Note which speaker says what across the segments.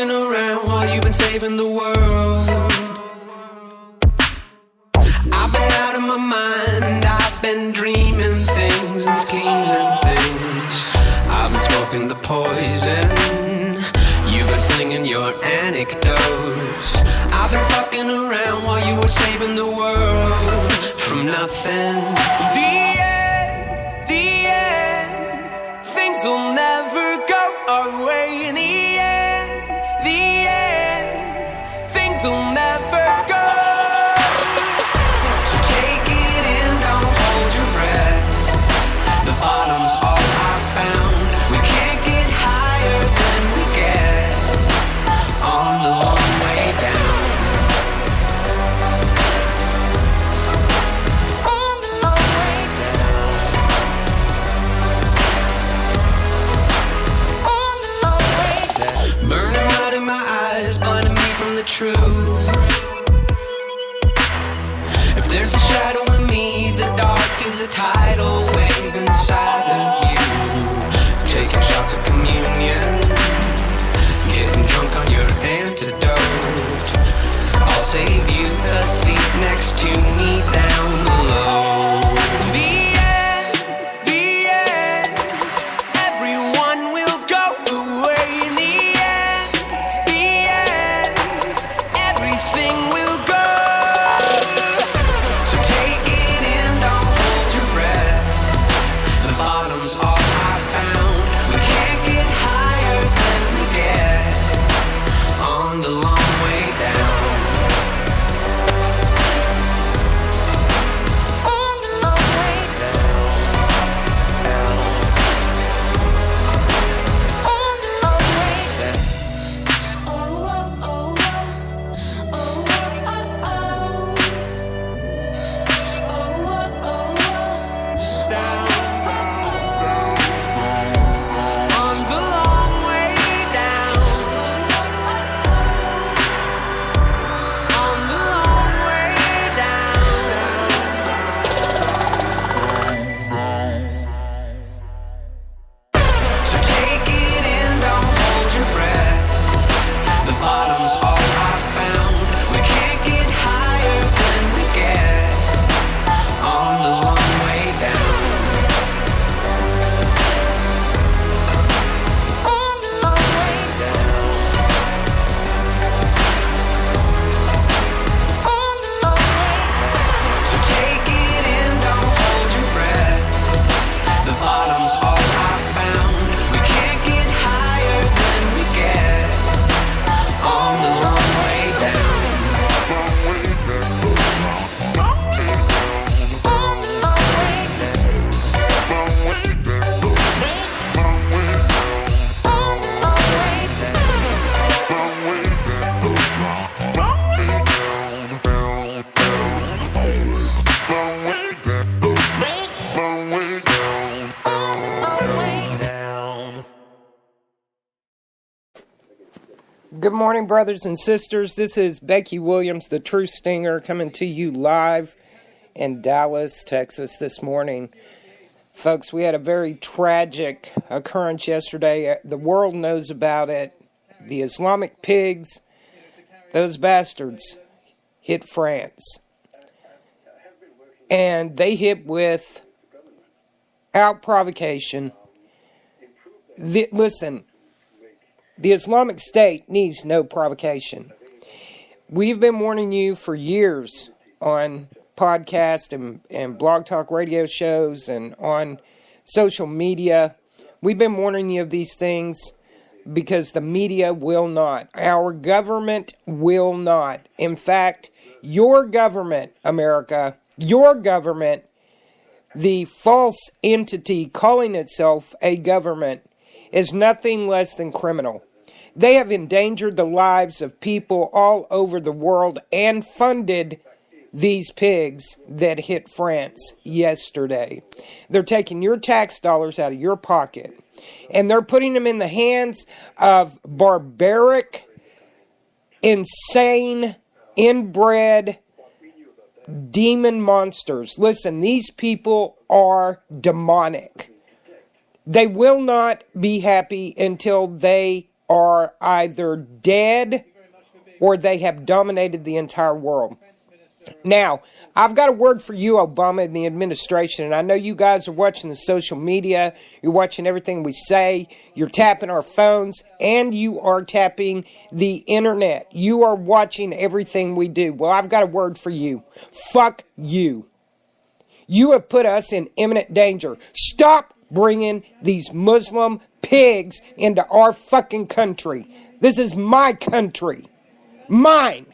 Speaker 1: fucking around while you've been saving the world. I've been out of my mind, I've been dreaming things and scheming things. I've been smoking the poison, you've been slinging your anecdotes. I've been fucking around while you were saving the world from nothing. The end, things will never go our way. In the end, things will never go. So take it in, don't hold your breath. The bottom's all I found. We can't get higher than we get on the long way down. On the long way down. On the long way down. Burning mud in my eyes, blinding me from the truth. If there's a shadow in me, the dark is a tidal wave inside of you. Taking shots of communion, getting drunk on your antidote. I'll save you a seat next to me down below. The end, everyone will go away. In the end, everything will go. So take it in, don't hold your breath. The bottom's all I found. We can't get higher than we get on the long way down. On the long way down. On the long way down. Oh, oh, oh, oh, oh, oh, oh. Oh, oh, oh, oh. Down. On the long way down. On the long way down. So take it in, don't hold your breath. The bottom's all I found. We can't get higher than we get on the long way down. On the long way down. On the long way down. So take it in, don't hold your breath. The bottom's all I found. We can't get higher than we get on the long way down. On the long way down.
Speaker 2: Good morning, brothers and sisters. This is Becky Williams, the True Stinger, coming to you live in Dallas, Texas this morning. Folks, we had a very tragic occurrence yesterday. The world knows about it. The Islamic pigs, those bastards, hit France. And they hit without provocation. Listen, the Islamic State needs no provocation. We've been warning you for years on podcasts and blog talk radio shows and on social media. We've been warning you of these things because the media will not. Our government will not. In fact, your government, America, your government, the false entity calling itself a government, is nothing less than criminal. They have endangered the lives of people all over the world and funded these pigs that hit France yesterday. They're taking your tax dollars out of your pocket, and they're putting them in the hands of barbaric, insane, inbred demon monsters. Listen, these people are demonic. They will not be happy until they are either dead or they have dominated the entire world. Now, I've got a word for you, Obama, and the administration, and I know you guys are watching the social media, you're watching everything we say, you're tapping our phones, and you are tapping the internet. You are watching everything we do. Well, I've got a word for you. Fuck you. You have put us in imminent danger. Stop bringing these Muslim pigs into our fucking country. This is my country. Mine.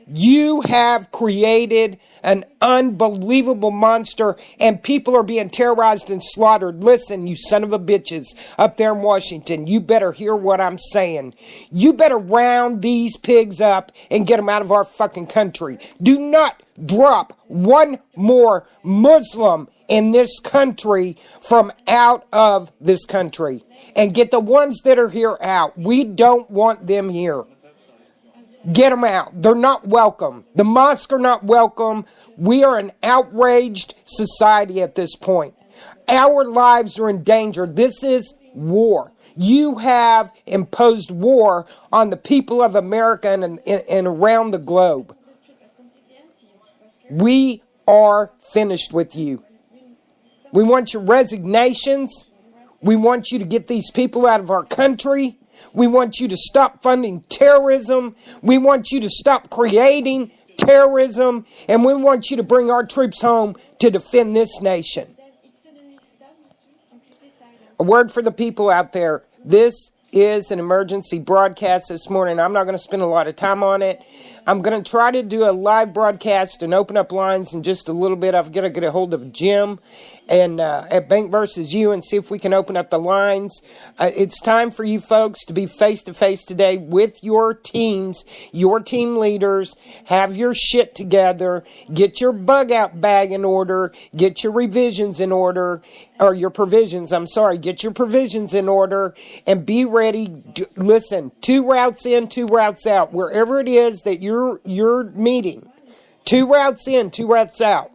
Speaker 2: You have created an unbelievable monster, and people are being terrorized and slaughtered. Listen, you son of a bitches up there in Washington, you better hear what I'm saying. You better round these pigs up and get them out of our fucking country. Do not drop one more Muslim in this country from out of this country. And get the ones that are here out. We don't want them here. Get them out. They're not welcome. The mosques are not welcome. We are an outraged society at this point. Our lives are in danger. This is war. You have imposed war on the people of America and around the globe. We are finished with you. We want your resignations. We want you to get these people out of our country. We want you to stop funding terrorism. We want you to stop creating terrorism. And we want you to bring our troops home to defend this nation. A word for the people out there. This is an emergency broadcast this morning. I'm not going to spend a lot of time on it. I'm going to try to do a live broadcast and open up lines in just a little bit. I've got to get a hold of Jim and at Bank versus You and see if we can open up the lines. It's time for you folks to be face-to-face today with your teams, your team leaders. Have your shit together. Get your bug-out bag in order. Get your revisions in order. Or your provisions, Get your provisions in order and be ready. Listen, 2 routes in, 2 routes out. Wherever it is that you're meeting. 2 routes in, 2 routes out.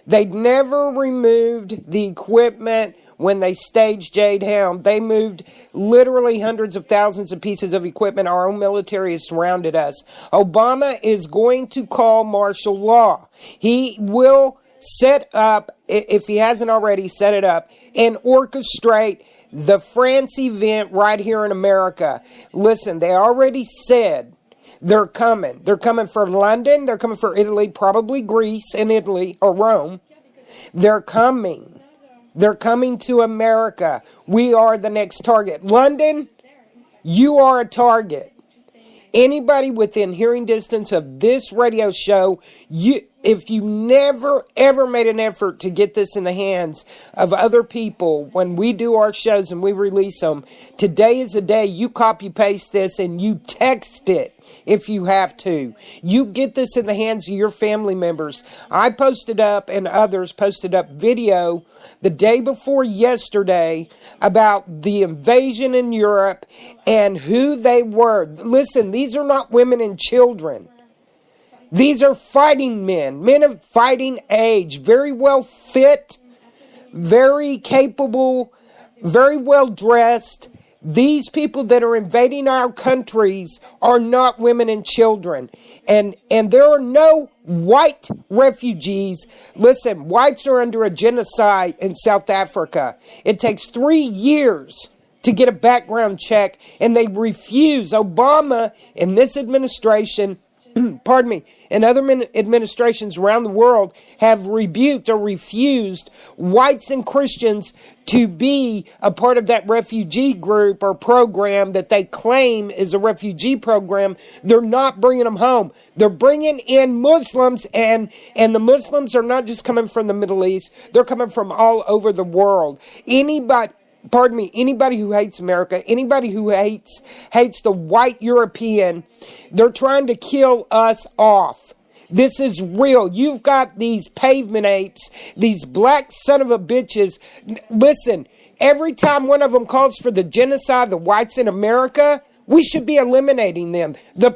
Speaker 2: They never removed the equipment when they staged Jade Helm. They moved literally hundreds of thousands of pieces of equipment. Our own military has surrounded us. Obama is going to call martial law. He will set up, if he hasn't already set it up, and orchestrate the France event right here in America. Listen, they already said they're coming. They're coming for London. They're coming for Italy, probably Greece and Italy, or Rome. They're coming. They're coming to America. We are the next target. London, you are a target. Anybody within hearing distance of this radio show, if you never, ever made an effort to get this in the hands of other people when we do our shows and we release them, today is the day you copy-paste this and you text it if you have to. You get this in the hands of your family members. I posted up and others posted up video the day before yesterday about the invasion in Europe and who they were. Listen, these are not women and children. These are fighting men of fighting age, very well fit, very capable, very well dressed. These people that are invading our countries are not women and children. And there are no white refugees. Listen, whites are under a genocide in South Africa. It takes 3 years to get a background check, and they refuse. Obama and this administration, pardon me, and other administrations around the world have rebuked or refused whites and Christians to be a part of that refugee group or program that they claim is a refugee program. They're not bringing them home. They're bringing in Muslims, and the Muslims are not just coming from the Middle East. They're coming from all over the world. Anybody who hates America, anybody who hates the white European, they're trying to kill us off. This is real. You've got these pavement apes, these black son of a bitches. Listen, every time one of them calls for the genocide of the whites in America, we should be eliminating them. The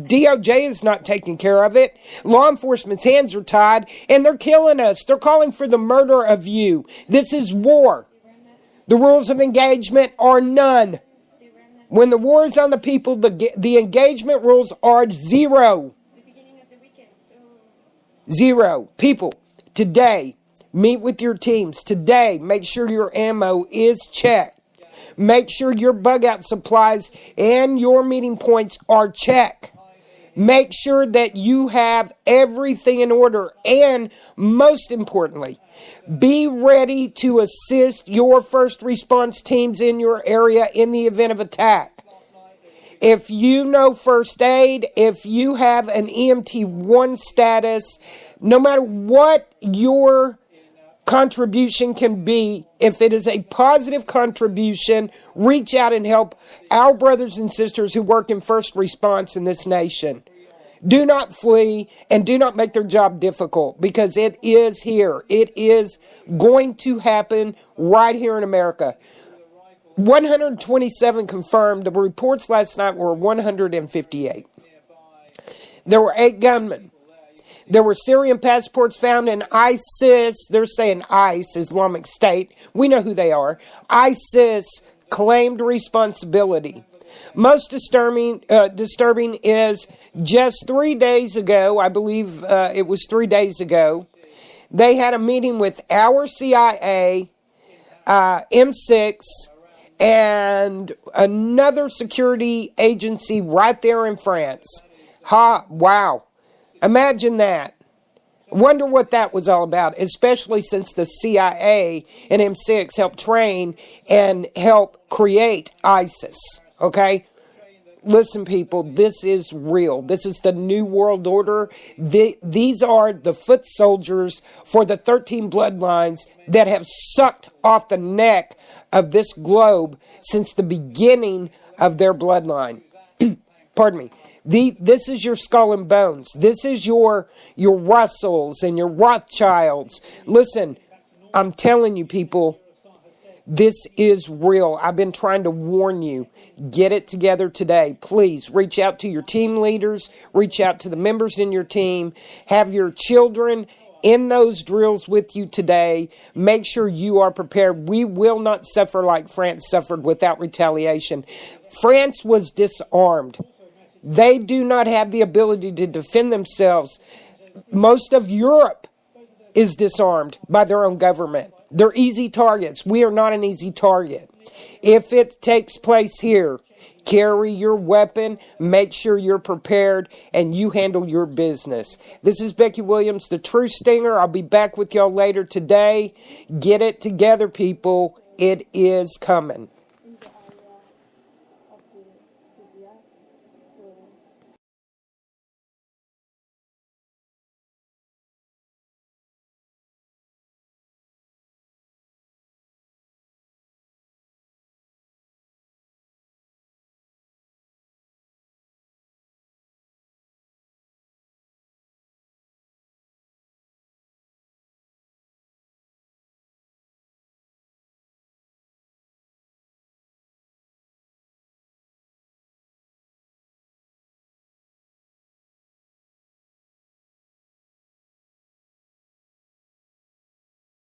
Speaker 2: DOJ is not taking care of it. Law enforcement's hands are tied, and they're killing us. They're calling for the murder of you. This is war. The rules of engagement are none. When the war is on the people, the engagement rules are zero. Zero. People, today, meet with your teams. Today, make sure your ammo is checked. Make sure your bug out supplies and your meeting points are checked. Make sure that you have everything in order. And most importantly, be ready to assist your first response teams in your area in the event of attack. If you know first aid, if you have an EMT1 status, no matter what your contribution can be, if it is a positive contribution, reach out and help our brothers and sisters who work in first response in this nation. Do not flee and do not make their job difficult, because it is here. It is going to happen right here in America. 127 confirmed. The reports last night were 158. There were 8 gunmen. There were Syrian passports found in ISIS. They're saying ICE, Islamic State. We know who they are. ISIS claimed responsibility. Most disturbing is just 3 days ago, I believe it was 3 days ago, they had a meeting with our CIA, M6, and another security agency right there in France. Wow. Imagine that. Wonder what that was all about, especially since the CIA and M6 helped train and help create ISIS. Okay? Listen, people, this is real. This is the New World Order. These are the foot soldiers for the 13 bloodlines that have sucked off the neck of this globe since the beginning of their bloodline. Pardon me. This is your skull and bones. This is your Russells and your Rothschilds. Listen, I'm telling you, people, this is real. I've been trying to warn you. Get it together today. Please reach out to your team leaders. Reach out to the members in your team. Have your children in those drills with you today. Make sure you are prepared. We will not suffer like France suffered without retaliation. France was disarmed. They do not have the ability to defend themselves. Most of Europe is disarmed by their own government. They're easy targets. We are not an easy target. If it takes place here, carry your weapon, make sure you're prepared, and you handle your business. This is Becky Williams, the True Stinger. I'll be back with y'all later today. Get it together, people. It is coming.